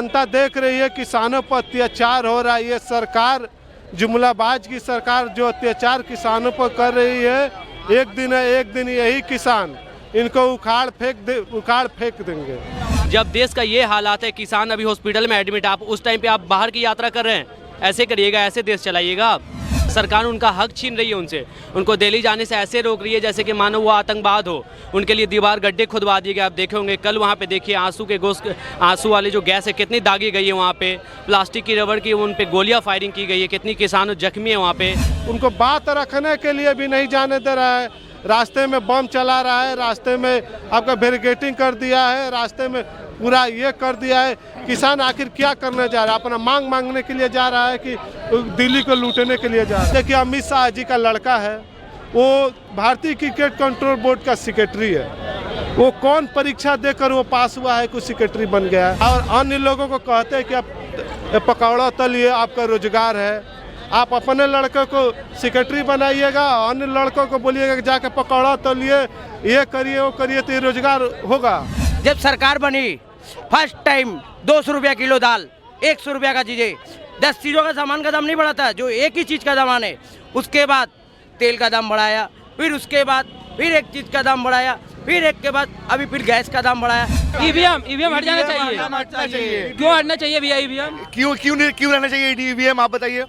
जनता देख रही है किसानों पर अत्याचार हो रहा है। ये सरकार जुमलाबाज की सरकार जो अत्याचार किसानों पर कर रही है, एक दिन यही किसान इनको उखाड़ फेंक देंगे। जब देश का ये हालात है, किसान अभी हॉस्पिटल में एडमिट, आप उस टाइम पे आप बाहर की यात्रा कर रहे हैं, ऐसे करिएगा, ऐसे देश चलाइएगा आप? सरकार उनका हक छीन रही है उनसे, उनको दिल्ली जाने से ऐसे रोक रही है जैसे कि मानो वो आतंकवाद हो। उनके लिए दीवार गड्ढे खुदवा दिए गए, आप देखे होंगे कल वहाँ पे देखिए आंसू वाले जो गैस है कितनी दागी गई है वहाँ पे, प्लास्टिक की रबड़ की उन पे गोलियाँ फायरिंग की गई है, कितनी किसान जख्मी है वहाँ पे। उनको बात रखने के लिए भी नहीं जाने दे रहा है, रास्ते में बम चला रहा है, रास्ते में आपका बैरिकेडिंग कर दिया है, रास्ते में पूरा ये कर दिया है। किसान आखिर क्या करने जा रहा है? अपना मांग मांगने के लिए जा रहा है कि दिल्ली को लूटने के लिए जा रहा है? देखिए अमित शाह जी का लड़का है, वो भारतीय क्रिकेट कंट्रोल बोर्ड का सेक्रेटरी है, वो कौन परीक्षा देकर वो पास हुआ है, कुछ सेक्रेटरी बन गया है। और अन्य लोगों को कहते हैं कि आप पकौड़ा तलिए, आपका रोजगार है, आप अपने लड़के को सेक्रेटरी बनाइएगा, अन्य लड़कों को बोलिएगा कि जाके पकौड़ा तलिए, ये करिए वो करिए, तो ये रोजगार होगा? जब सरकार बनी फर्स्ट टाइम 200 रुपया किलो दाल, 100 रुपया का चीज़ें, 10 चीज़ों का सामान का दाम नहीं बढ़ा था, जो एक ही चीज़ का दाम है। उसके बाद तेल का दाम बढ़ाया, फिर उसके बाद फिर एक चीज़ का दाम बढ़ाया, फिर एक के बाद अभी फिर गैस का दाम बढ़ाया। ईवीएम हट जाना चाहिए। क्यों हटना चाहिए भैया ईवीएम? क्यों रहना चाहिए ईवीएम, आप बताइए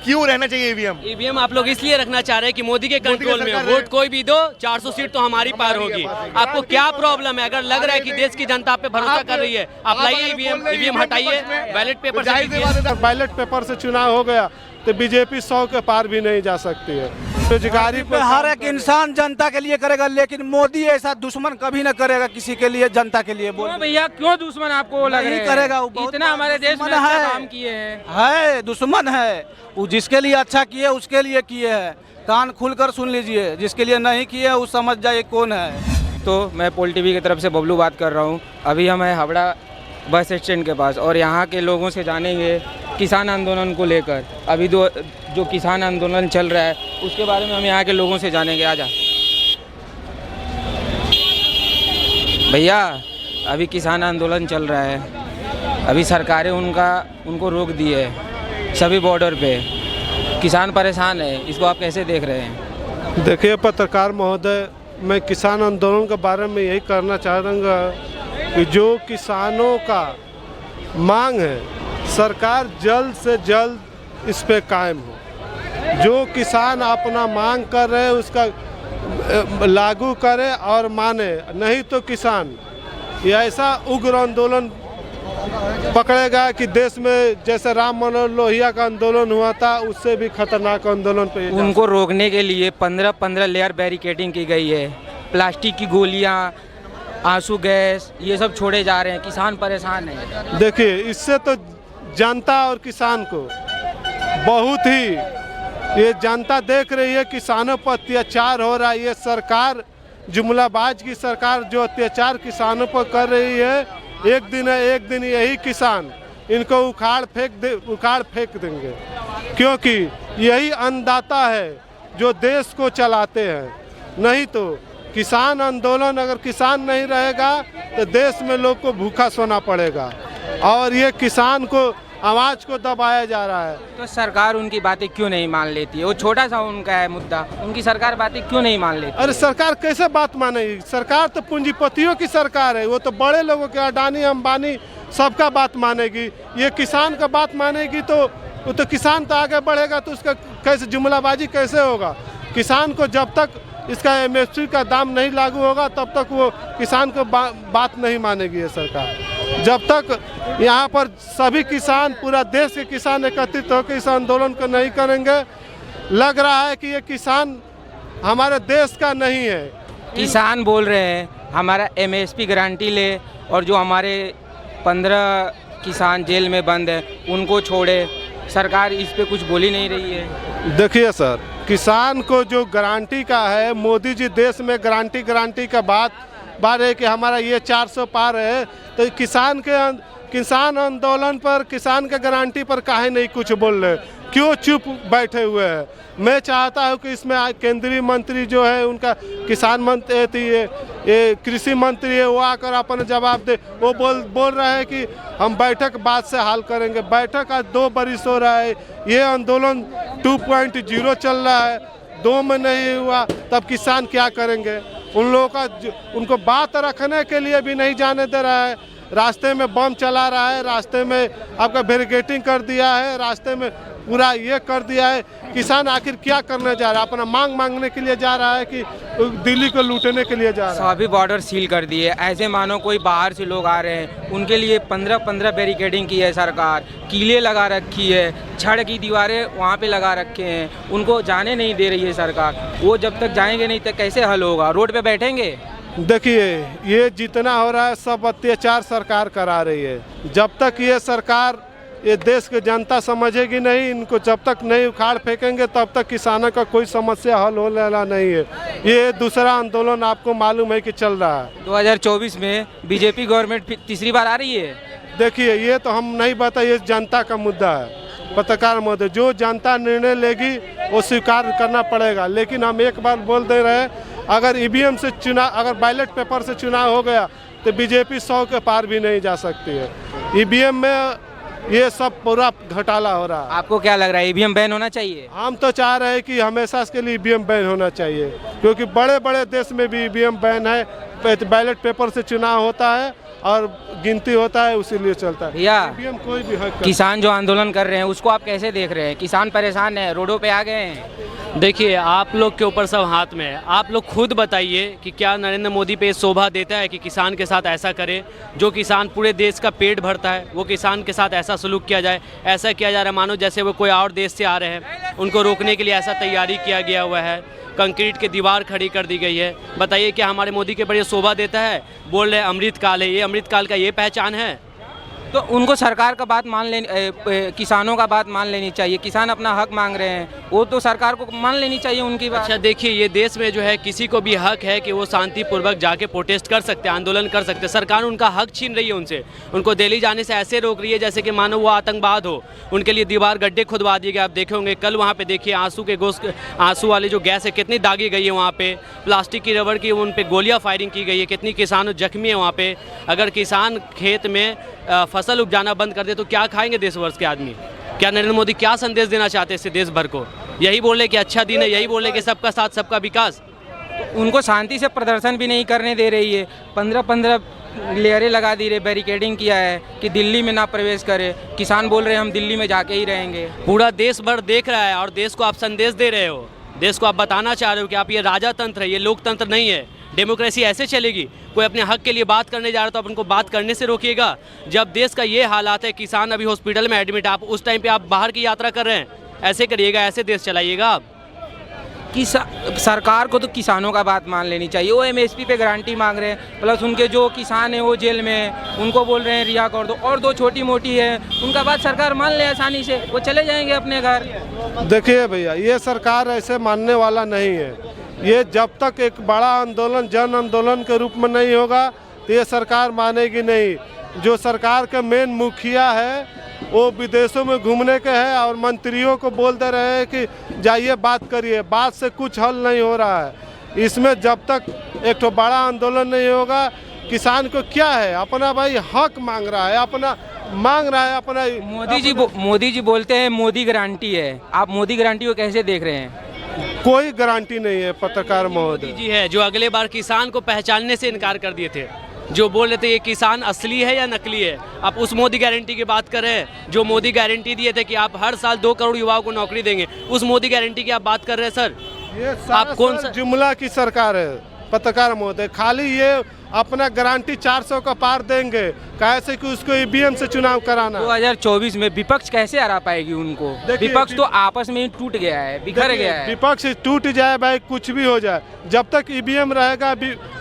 क्यों रहना चाहिए ईवीएम? ईवीएम आप लोग इसलिए रखना चाह रहे हैं कि मोदी के कंट्रोल में वोट कोई भी दो, 400 सीट तो हमारी पार होगी। आपको क्या प्रॉब्लम है? अगर लग रहा है कि देश की जनता पे भरोसा कर रही है, आप लाइए ईवीएम हटाइए, बैलेट पेपर से कीजिए। बैलेट पेपर से चुनाव हो गया तो बीजेपी 100 के पार भी नहीं जा सकती है। रोजगारी पे हर एक इंसान जनता के लिए करेगा, लेकिन मोदी ऐसा दुश्मन कभी न करेगा किसी के लिए, जनता के लिए। बोल भैया क्यों दुश्मन आपको लग रहा है? करेगा, इतना हमारे देश में अच्छा काम किए हैं। दुश्मन है वो, जिसके लिए अच्छा किए उसके लिए किए हैं। कान खुलकर सुन लीजिए, जिसके लिए नहीं किए वो समझ जाए कौन है। तो मैं पोल टीवी की तरफ से बबलू बात कर रहा हूँ। अभी हम हैं हावड़ा बस स्टैंड के पास और यहाँ के लोगों से जानेंगे किसान आंदोलन को लेकर। अभी जो किसान आंदोलन चल रहा है उसके बारे में हम यहाँ के लोगों से जानेंगे। आजा भैया, अभी किसान आंदोलन चल रहा है, अभी सरकारें उनको रोक दी है सभी बॉर्डर पे, किसान परेशान है, इसको आप कैसे देख रहे हैं? देखिए पत्रकार महोदय, मैं किसान आंदोलन के बारे में यही करना चाहूँगा कि जो किसानों का मांग है, सरकार जल्द से जल्द इस पे कायम हो। जो किसान अपना मांग कर रहे हैं उसका लागू करे और माने, नहीं तो किसान ये ऐसा उग्र आंदोलन पकड़ेगा कि देश में जैसे राम मनोहर लोहिया का आंदोलन हुआ था उससे भी खतरनाक आंदोलन पे उनको रोकने के लिए 15 लेयर बैरिकेडिंग की गई है, प्लास्टिक की गोलियां, आंसू गैस, ये सब छोड़े जा रहे हैं, किसान परेशान है। देखिए इससे तो जनता और किसान को बहुत ही, ये जनता देख रही है किसानों पर अत्याचार हो रहा है। ये सरकार जुमलाबाज की सरकार जो अत्याचार किसानों पर कर रही है, एक दिन यही किसान इनको उखाड़ फेंक देंगे, क्योंकि यही अन्नदाता है जो देश को चलाते हैं। नहीं तो किसान आंदोलन, अगर किसान नहीं रहेगा तो देश में लोग को भूखा सोना पड़ेगा और ये किसान को आवाज़ को दबाया जा रहा है। तो सरकार उनकी बातें क्यों नहीं मान लेती है? वो छोटा सा उनका है मुद्दा, उनकी सरकार बातें क्यों नहीं मान लेती? अरे सरकार कैसे बात मानेगी? सरकार तो पूंजीपतियों की सरकार है, वो तो बड़े लोगों के, अडानी अंबानी सबका बात मानेगी। ये किसान का बात मानेगी तो वो तो किसान तो आगे बढ़ेगा, तो उसका कैसे जुमलाबाजी कैसे होगा? किसान को जब तक इसका MSP का दाम नहीं लागू होगा तब तक वो किसान को बात नहीं मानेगी ये सरकार। जब तक यहाँ पर सभी किसान, पूरा देश के किसान एकत्रित होकर इस आंदोलन को नहीं करेंगे, लग रहा है कि ये किसान हमारे देश का नहीं है। किसान बोल रहे हैं हमारा MSP गारंटी ले, और जो हमारे 15 किसान जेल में बंद है उनको छोड़े। सरकार इस पे कुछ बोली नहीं रही है। देखिए सर, किसान को जो गारंटी का है, मोदी जी देश में गारंटी का बात है कि हमारा ये 400 पार है, तो किसान आंदोलन पर, किसान के गारंटी पर काहे नहीं कुछ बोल रहे? क्यों चुप बैठे हुए हैं? मैं चाहता हूं कि इसमें केंद्रीय मंत्री जो है उनका किसान मंत्री थी ये कृषि मंत्री है, वो आकर अपना जवाब दे। वो बोल रहे हैं कि हम बैठक बाद से हल करेंगे। बैठक आज 2 बरिस हो रहा है, ये आंदोलन 2.0 चल रहा है, 2 में नहीं हुआ, तब किसान क्या करेंगे? उन लोगों का उनको बात रखने के लिए भी नहीं जाने दे रहा है। रास्ते में बम चला रहा है, रास्ते में आपका बैरिकेडिंग कर दिया है, रास्ते में पूरा ये कर दिया है। किसान आखिर क्या करने जा रहा है? अपना मांग मांगने के लिए जा रहा है कि दिल्ली को लूटने के लिए जा रहा है? सभी बॉर्डर सील कर दिए, ऐसे मानो कोई बाहर से लोग आ रहे हैं। उनके लिए 15-15 बैरिकेडिंग की है सरकार, कीले लगा रखी है, छड़ की दीवारें वहाँ पे लगा रखे हैं, उनको जाने नहीं दे रही है सरकार। वो जब तक जाएंगे नहीं तक कैसे हल होगा? रोड पे बैठेंगे? देखिए, ये जितना हो रहा है सब अत्याचार सरकार करा रही है। जब तक ये सरकार ये देश की जनता समझेगी नहीं, इनको जब तक नहीं उखाड़ फेंकेंगे तब तक किसानों का कोई समस्या हल हो वाला नहीं है। ये दूसरा आंदोलन आपको मालूम है कि चल रहा है। 2024 में बीजेपी गवर्नमेंट तीसरी बार आ रही है। देखिए, ये तो हम नहीं बता, ये जनता का मुद्दा है, पत्रकार महोदय। जो जनता निर्णय लेगी वो स्वीकार करना पड़ेगा। लेकिन हम एक बार बोल दे रहे हैं, अगर ईवीएम से चुनाव, अगर बैलेट पेपर से चुनाव हो गया तो बीजेपी 100 के पार भी नहीं जा सकती है। ईवीएम में ये सब पूरा घोटाला हो रहा है। आपको क्या लग रहा है, ईवीएम बैन होना चाहिए? हम तो चाह रहे हैं कि हमेशा के लिए ईवीएम बैन होना चाहिए, क्योंकि बड़े बड़े देश में भी ईवीएम बैन है। बैलेट पेपर से चुनाव होता है और गिनती होता है, उसीलिए चलता है। भैया, ईवीएम कोई भी हक किसान जो आंदोलन कर रहे हैं उसको आप कैसे देख रहे हैं? किसान परेशान है, रोडों पे आ गए हैं। देखिए, आप लोग के ऊपर सब हाथ में है। आप लोग खुद बताइए कि क्या नरेंद्र मोदी पे शोभा देता है कि किसान के साथ ऐसा करे? जो किसान पूरे देश का पेट भरता है, वो किसान के साथ ऐसा सलूक किया जाए, ऐसा किया जा रहा है मानो जैसे वो कोई और देश से आ रहे हैं। उनको रोकने के लिए ऐसा तैयारी किया गया हुआ है, कंक्रीट की दीवार खड़ी कर दी गई है। बताइए, क्या हमारे मोदी के बड़े शोभा देता है? बोल रहे अमृतकाल है, ये अमृतकाल का ये पहचान है? तो उनको सरकार का बात मान लेनी, किसानों का बात मान लेनी चाहिए। किसान अपना हक मांग रहे हैं, वो तो सरकार को मान लेनी चाहिए उनकी बात। अच्छा, देखिए, ये देश में जो है किसी को भी हक है कि वो शांतिपूर्वक जाके प्रोटेस्ट कर सकते हैं, आंदोलन कर सकते हैं। सरकार उनका हक छीन रही है उनसे, उनको दिल्ली जाने से ऐसे रोक रही है जैसे कि मानो वो आतंकवाद हो। उनके लिए दीवार गड्ढे खुदवा दिए गए। आप देखे होंगे कल वहाँ पे, देखिए आंसू वाली जो गैस है कितनी दागी गई है वहाँ पे, प्लास्टिक की रबड़ की उन पे गोलियाँ फायरिंग की गई है, कितनी किसान जख्मी है वहाँ पे। अगर किसान खेत में फसल उपजाना बंद कर दे तो क्या खाएंगे देशवर्ष के आदमी? क्या नरेंद्र मोदी क्या संदेश देना चाहते हैं इससे देश भर को? यही बोले कि अच्छा दिन है, यही बोले कि सबका साथ सबका विकास? तो उनको शांति से प्रदर्शन भी नहीं करने दे रही है। 15-15 लेयरें लगा दी रहे, बैरिकेडिंग किया है कि दिल्ली में ना प्रवेश करे। किसान बोल रहे हैं हम दिल्ली में जाके ही रहेंगे। पूरा देश भर देख रहा है और देश को आप संदेश दे रहे हो, देश को आप बताना चाह रहे हो कि आप ये राजातंत्र है, ये लोकतंत्र नहीं है। डेमोक्रेसी ऐसे चलेगी? कोई अपने हक के लिए बात करने जा रहा है तो आप उनको बात करने से रोकिएगा? जब देश का ये हालात है, किसान अभी हॉस्पिटल में एडमिट, आप उस टाइम पे आप बाहर की यात्रा कर रहे हैं, ऐसे करिएगा? ऐसे देश चलाइएगा आप? सरकार को तो किसानों का बात मान लेनी चाहिए। वो एमएसपी पे गारंटी मांग रहे हैं, प्लस उनके जो किसान हैं वो जेल में हैं, उनको बोल रहे हैं रिहा कर दो। और 2 छोटी मोटी है, उनका बात सरकार मान ले आसानी से, वो चले जाएंगे अपने घर। देखिए भैया, ये सरकार ऐसे मानने वाला नहीं है। ये जब तक एक बड़ा आंदोलन जन आंदोलन के रूप में नहीं होगा तो ये सरकार मानेगी नहीं। जो सरकार के मेन मुखिया है वो विदेशों में घूमने के हैं और मंत्रियों को बोल दे रहे हैं कि जाइए बात करिए। बात से कुछ हल नहीं हो रहा है। इसमें जब तक एक तो बड़ा आंदोलन नहीं होगा, किसान को क्या है, अपना भाई हक मांग रहा है, अपना मोदी जी बोलते हैं मोदी गारंटी है। आप मोदी गारंटी को कैसे देख रहे हैं? कोई गारंटी नहीं है पत्रकार महोदय जी है, जो अगले बार किसान को पहचानने से इनकार कर दिए थे, जो बोल रहे थे ये किसान असली है या नकली है। आप उस मोदी गारंटी की बात कर रहे हैं जो मोदी गारंटी दिए थे कि आप हर साल 2 करोड़ युवाओं को नौकरी देंगे, उस मोदी गारंटी की आप बात कर रहे हैं सर? ये आप कौन सा जुमला की सरकार है पत्रकार महोदय? खाली ये अपना गारंटी 400 का पार देंगे, कैसे कि उसको ईवीएम से चुनाव कराना। 2024 में विपक्ष कैसे हरा पाएगी उनको? विपक्ष तो आपस में ही टूट गया है, बिखर गया है। विपक्ष टूट जाए भाई, कुछ भी हो जाए, जब तक ईवीएम रहेगा,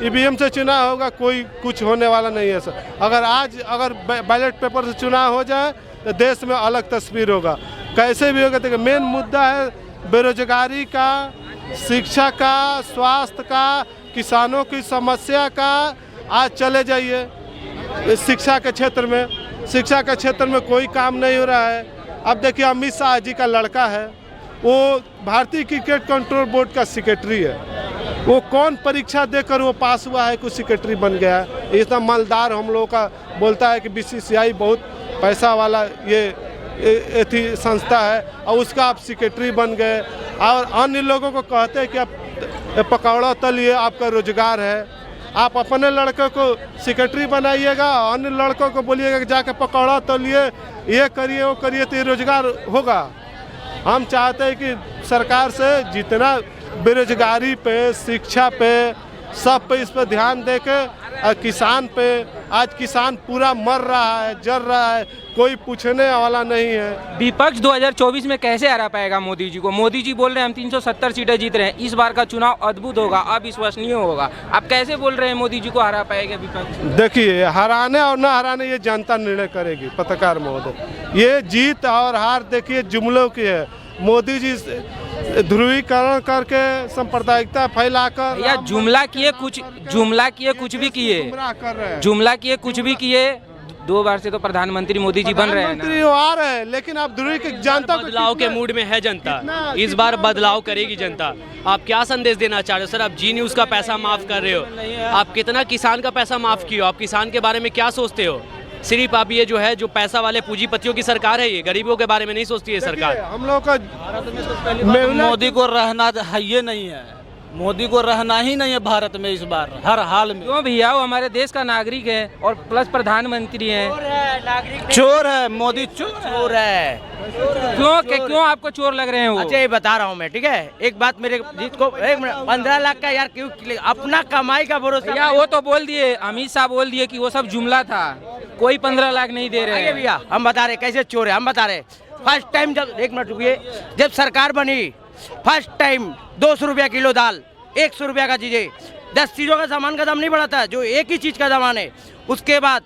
ईवीएम से चुनाव होगा, कोई कुछ होने वाला नहीं है सर। अगर बैलेट पेपर से चुनाव हो जाए तो देश में अलग तस्वीर होगा। कैसे भी होगा, देखिए मेन मुद्दा है बेरोजगारी का, शिक्षा का, स्वास्थ्य का, किसानों की समस्या का। आज चले जाइए शिक्षा के क्षेत्र में कोई काम नहीं हो रहा है। अब देखिए अमित शाह जी का लड़का है, वो भारतीय क्रिकेट कंट्रोल बोर्ड का सेक्रेटरी है। वो कौन परीक्षा देकर वो पास हुआ है कुछ सेक्रेटरी बन गया है? इतना मालदार हम लोगों का बोलता है कि बीसीसीआई बहुत पैसा वाला ये थी संस्था है, और उसका आप सेक्रेटरी बन गए। और अन्य लोगों को कहते हैं कि आप पकौड़ा तलिए, आपका रोजगार है। आप अपने लड़के को सेक्रेटरी बनाइएगा, अन्य लड़कों को बोलिएगा कि जाकर पकौड़ा तलिए, ये करिए वो करिए, तो ये रोजगार होगा? हम चाहते हैं कि सरकार से जितना बेरोजगारी पे, शिक्षा पे, सब पे इस पर ध्यान दे के, और किसान पे, आज किसान पूरा मर रहा है, जर रहा है, कोई पूछने वाला नहीं है। विपक्ष 2024 में कैसे हरा पाएगा मोदी जी को? मोदी जी बोल रहे हैं हम 370 सीटें जीत रहे हैं, इस बार का चुनाव अद्भुत होगा, अविश्वसनीय होगा। आप कैसे बोल रहे हैं मोदी जी को हरा पाएगा विपक्ष? देखिए, हराने और ना हराने ये जनता निर्णय करेगी पत्रकार महोदय। ये जीत और हार देखिए जुमलों की है। मोदी जी ध्रुवीकरण करके सांप्रदायिकता फैलाकर या जुमला किए कुछ भी किए, गुमराह कर रहे हैं। जुमला किए कुछ भी किए, 2 बार से तो प्रधानमंत्री मोदी जी बन रहे हैं प्रधानमंत्री ना। वो आ रहे हैं, लेकिन आप ध्रुवीकरण जनता को बदलाव के मूड में है जनता, इस बार बदलाव करेगी जनता। आप क्या संदेश देना चाह रहे हो सर? आप जी न्यूज़ का पैसा माफ कर रहे हो, आप कितना किसान का पैसा माफ किए हो? आप किसान के बारे में क्या सोचते हो? सिर्फ आप ये जो है जो पैसा वाले पूंजीपतियों की सरकार है, ये गरीबों के बारे में नहीं सोचती है सरकार। हम लोग का मोदी को रहना है ये नहीं है, मोदी को रहना ही नहीं है भारत में इस बार हर हाल में। क्यों भैया, वो हमारे देश का नागरिक है और प्लस प्रधानमंत्री हैं। चोर है मोदी, चोर है। क्यों आपको चोर लग रहे हैं वो? अच्छा ये बता रहा हूँ मैं, ठीक है? एक बात मेरे जीत को, 15 लाख का यार क्यों? अपना कमाई का भरोसा। भैया वो तो बोल दिए, अमित शाह बोल दिए कि वो सब जुमला था, कोई 15 लाख नहीं दे रहे हैं। भैया हम बता रहे कैसे चोर है, हम बता रहे। फर्स्ट टाइम जब, एक मिनट रुकिए, जब सरकार बनी फर्स्ट टाइम 200 रुपया किलो दाल, 100 रुपया का चीजें, 10 चीजों का सामान का दाम नहीं बढ़ा था, जो एक ही चीज का दाम है। उसके बाद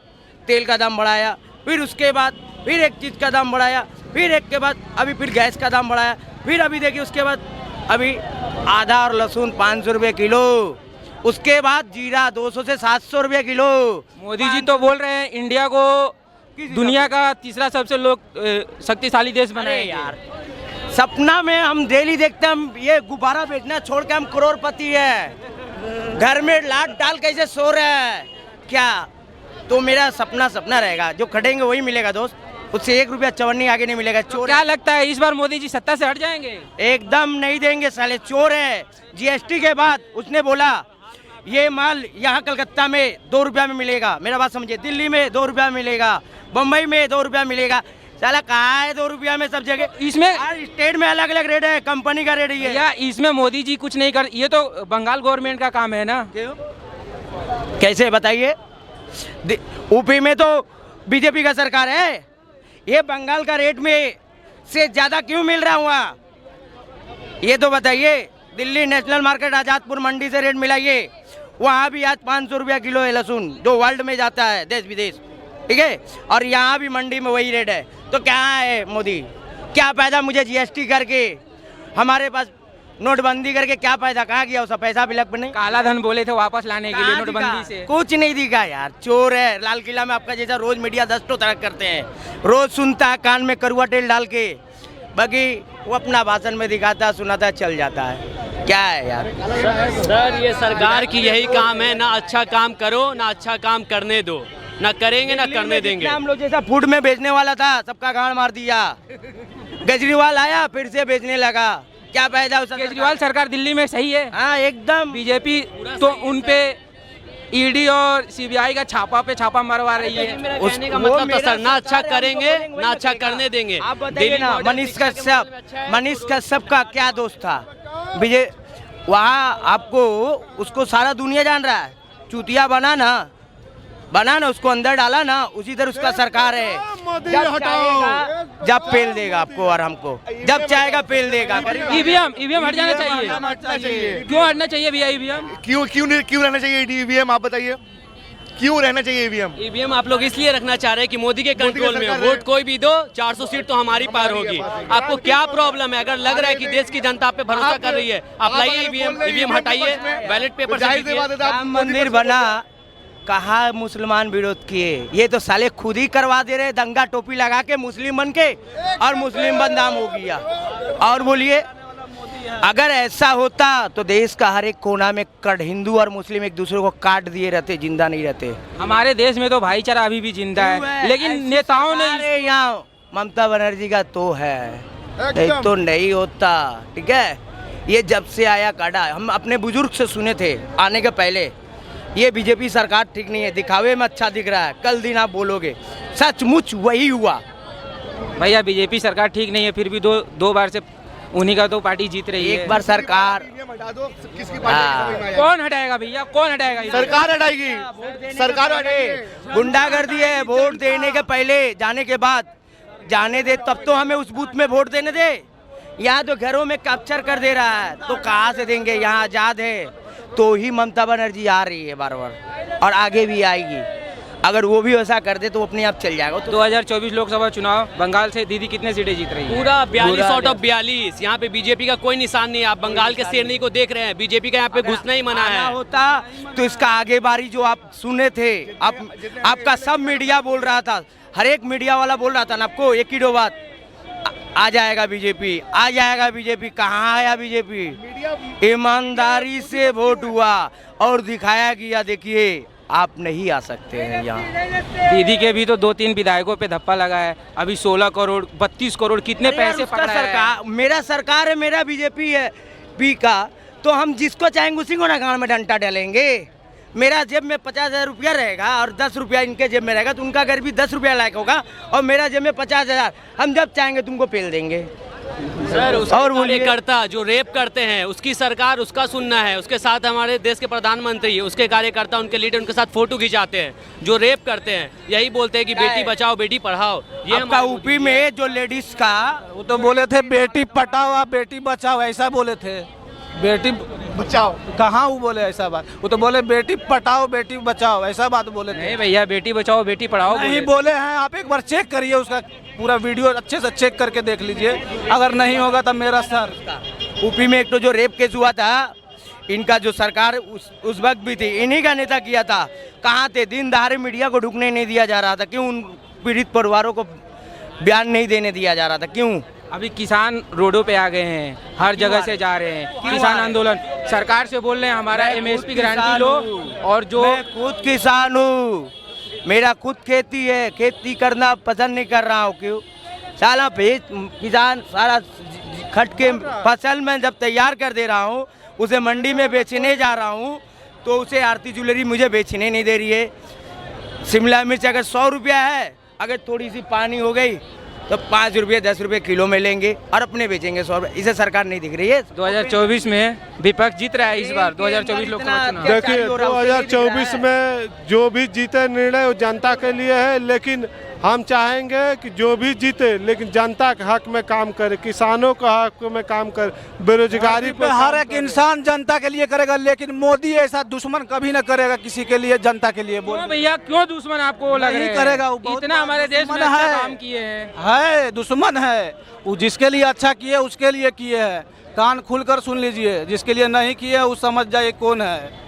तेल का दाम बढ़ाया, फिर उसके बाद फिर एक चीज का दाम बढ़ाया, फिर एक के बाद अभी फिर गैस का दाम बढ़ाया, फिर अभी देखिए उसके बाद अभी आधा और लहसुन 500 रुपये किलो, उसके बाद जीरा 200 से 700 रुपये किलो। मोदी जी तो बोल रहे हैं इंडिया को दुनिया का तीसरा सबसे शक्तिशाली देश बनाए यार। सपना में हम डेली देखते हैं, हम ये गुब्बारा बेचना छोड़ के हम करोड़पति है, घर में लाट डाल कैसे सो रहे हैं क्या? तो मेरा सपना रहेगा, जो खटेंगे वही मिलेगा दोस्त, उससे 1 रुपया चवन्नी आगे नहीं मिलेगा। चोर क्या लगता है इस बार मोदी जी सत्ता से हट जाएंगे? एकदम नहीं देंगे साले, चोर है। जीएसटी के बाद उसने बोला ये माल यहाँ कलकत्ता में 2 रुपया में मिलेगा, मेरा बात समझिए, दिल्ली में 2 रुपया में मिलेगा, बम्बई में 2 रुपया मिलेगा। साला कहाँ है 2 रुपया में सब जगह? इसमें हर स्टेट में अलग अलग रेट है, कंपनी का रेट ही है। या इसमें मोदी जी कुछ नहीं कर, ये तो बंगाल गवर्नमेंट का काम है ना। कैसे बताइए? यूपी में तो बीजेपी का सरकार है, ये बंगाल का रेट में से ज्यादा क्यों मिल रहा हुआ, ये तो बताइए। दिल्ली नेशनल मार्केट आजादपुर मंडी से रेट मिलाइए, वहाँ भी आज 500 रुपया किलो है लहसुन, जो वर्ल्ड में जाता है देश विदेश, ठीक है? और यहाँ भी मंडी में वही रेट है। तो क्या है मोदी, क्या फायदा मुझे जीएसटी करके, हमारे पास नोटबंदी करके क्या फायदा? कहाँ गया उसका पैसा? भी लग नहीं। काला धन बोले थे वापस लाने के लिए नोटबंदी से, कुछ नहीं दिखा यार, चोर है। लाल किला में आपका जैसा रोज मीडिया 10 तरह करते हैं, रोज सुनता है कान में करुआ तेल डाल के, बाकी वो अपना भाषण में दिखाता सुनाता चल जाता है। क्या है यार सर, ये सरकार की यही काम है, ना अच्छा काम करो ना अच्छा काम करने दो, ना करेंगे ना करने देंगे। हम लोग जैसा फूड में बेचने वाला था सबका गाड़ मार दिया, केजरीवाल आया फिर से बेचने लगा, क्या फायदा उसका? केजरीवाल सरकार दिल्ली में सही है, हाँ एकदम। बीजेपी तो उन पे ईडी और सीबीआई का छापा पे छापा मरवा रही है। कहने का मतलब तो सर, ना अच्छा करेंगे ना अच्छा करने देंगे। आप बताइए ना, मनीष कश्यप का क्या दोस्त था? विजय वहाँ आपको उसको सारा दुनिया जान रहा है, चूतिया बना ना उसको अंदर डाला ना, उसी तरह उसका सरकार है। जब पेल देगा आपको और हमको, जब चाहेगा पेल देगा। ईवीएम हट जाना चाहिए। क्यों हटना चाहिए भैया ईवीएम? क्यों रहना चाहिए ईवीएम? आप बताइए क्यों रहना चाहिए ईवीएम? ईवीएम आप लोग इसलिए रखना चाह रहे हैं कि मोदी के कंट्रोल में, वोट कोई भी दो 400 सीट तो हमारी पार होगी। आपको क्या प्रॉब्लम है? अगर लग रहा है कि देश की जनता पे भरोसा कर रही है, आप लाइए ईवीएम हटाइए, बैलेट पेपर राम मंदिर बना, कहाँ मुसलमान विरोध किए, ये तो साले खुद ही करवा दे रहे, दंगा टोपी लगा के मुस्लिम बन के, और मुस्लिम बदनाम हो गया। और बोलिए, अगर ऐसा होता तो देश का हर एक कोना में हिंदू और मुस्लिम एक दूसरे को काट दिए रहते, जिंदा नहीं रहते। हमारे देश में तो भाईचारा अभी भी जिंदा है, लेकिन नेताओं ने यहाँ ममता बनर्जी का तो है, नहीं तो नहीं होता। ठीक है, ये जब से आया काढ़ा, हम अपने बुजुर्ग से सुने थे आने के पहले, ये बीजेपी सरकार ठीक नहीं है, दिखावे में अच्छा दिख रहा है, कल दिन आप बोलोगे सचमुच वही हुआ। भैया बीजेपी सरकार ठीक नहीं है, फिर भी दो बार से उन्हीं का तो पार्टी जीत रही है। एक बार सरकार हटा दो, किसकी पार्टी? कौन हटाएगा भैया, कौन हटाएगा? सरकार हटाएगी, सरकार हटाएगी। गुंडागर्दी है, वोट देने के पहले, जाने के बाद जाने दे, तब तो हमें उस बूथ में वोट देने दे। यहाँ तो घरों में कैप्चर कर दे रहा है, तो कहाँ से देंगे? यहाँ आजाद है तो ही ममता बनर्जी आ रही है बार बार, और आगे भी आएगी। अगर वो भी वैसा कर दे तो अपने आप चल जाएगा। तो 2024 लोकसभा चुनाव, बंगाल से दीदी कितने सीटें जीत रही है? पूरा 42 आउट ऑफ 42। यहाँ पे बीजेपी का कोई निशान नहीं है। आप बंगाल के शेरनी को देख रहे हैं, बीजेपी का यहाँ पे घुसना ही मना है। होता तो इसका आगे बारी जो आप सुने थे, आपका सब मीडिया बोल रहा था, हर एक मीडिया वाला बोल रहा था ना आपको एक ही दो बात, आ जाएगा बीजेपी, आ जाएगा बीजेपी। कहाँ आया बीजेपी? ईमानदारी से वोट हुआ और दिखाया गया, देखिए आप नहीं आ सकते हैं यहाँ। दीदी के भी तो 2-3 विधायकों पे धप्पा लगा है, अभी 16 करोड़ 32 करोड़ कितने पैसे पकड़ा है। सरकार, मेरा सरकार है, मेरा बीजेपी है पी का, तो हम जिसको चाहेंगे उसी को ना गाँव में डंडा डालेंगे। मेरा जेब में 50,000 रुपया रहेगा और 10 रुपया इनके जेब में रहेगा, तो उनका घर भी 10 रुपया लायक होगा, और मेरा जेब में 50,000। हम जब चाहेंगे तुमको पेल देंगे। सर, और कार्यकर्ता जो रेप करते हैं उसकी सरकार उसका सुनना है। उसके साथ हमारे देश के प्रधानमंत्री, उसके कार्यकर्ता, उनके लीडर उनके साथ फोटो खिंचाते हैं। जो रेप करते हैं यही बोलते हैं कि बेटी बचाओ बेटी पढ़ाओ। ये आपका यूपी में जो लेडीज का, वो तो बोले थे बेटी पटाओ आप बेटी बचाओ, ऐसा बोले थे। बेटी बचाओ कहाँ वो बोले ऐसा बात? वो तो बोले बेटी पटाओ बेटी बचाओ, ऐसा बात बोले थे। नहीं भैया, बेटी बचाओ बेटी पढ़ाओ नहीं बोले हैं। आप एक बार चेक करिए, उसका पूरा वीडियो अच्छे से चेक करके देख लीजिए। अगर नहीं होगा तब मेरा सर। यूपी में एक तो जो रेप केस हुआ था, इनका जो सरकार उस वक्त भी थी, इन्हीं का नेता किया था। कहाँ थे? दिन दहाड़े मीडिया को ढुकने नहीं दिया जा रहा था। क्यों? उन पीड़ित परिवारों को बयान नहीं देने दिया जा रहा था। क्यों? अभी किसान रोडों पे आ गए हैं, हर जगह से जा रहे हैं। किसान आंदोलन सरकार से बोल रहे हैं हमारा MSP गारंटी लो, और जो मैं खुद किसान हूँ, मेरा खुद खेती है, खेती करना पसंद नहीं कर रहा हूँ। क्यों? साला किसान सारा खट के फसल में जब तैयार कर दे रहा हूँ, उसे मंडी में बेचने जा रहा हूँ, तो उसे आरती ज्वेलरी मुझे बेचने नहीं दे रही है। शिमला मिर्च अगर 100 रुपया है, अगर थोड़ी सी पानी हो गई तो 5 रुपये 10 रुपये किलो में लेंगे और अपने बेचेंगे 100 रुपये। इसे सरकार नहीं दिख रही है। 2024 में विपक्ष जीत रहा है इस बार 2024 लोकसभा चुनाव। देखिए 2024 में जो भी जीते निर्णय वो जनता के लिए है, लेकिन हम चाहेंगे कि जो भी जीते लेकिन जनता के हक में काम करे, किसानों के हक में काम करे, बेरोजगारी पे हर एक इंसान जनता के लिए करेगा, लेकिन मोदी ऐसा दुश्मन कभी न करेगा किसी के लिए, जनता के लिए। बोल भैया क्यों दुश्मन आपको लग रहा है? करेगा वो, इतना हमारे देश में अच्छा काम किए हैं। है दुश्मन है वो, जिसके लिए अच्छा किए उसके लिए किए हैं। कान खुलकर सुन लीजिए, जिसके लिए नहीं किए उस समझ जाइए कौन है।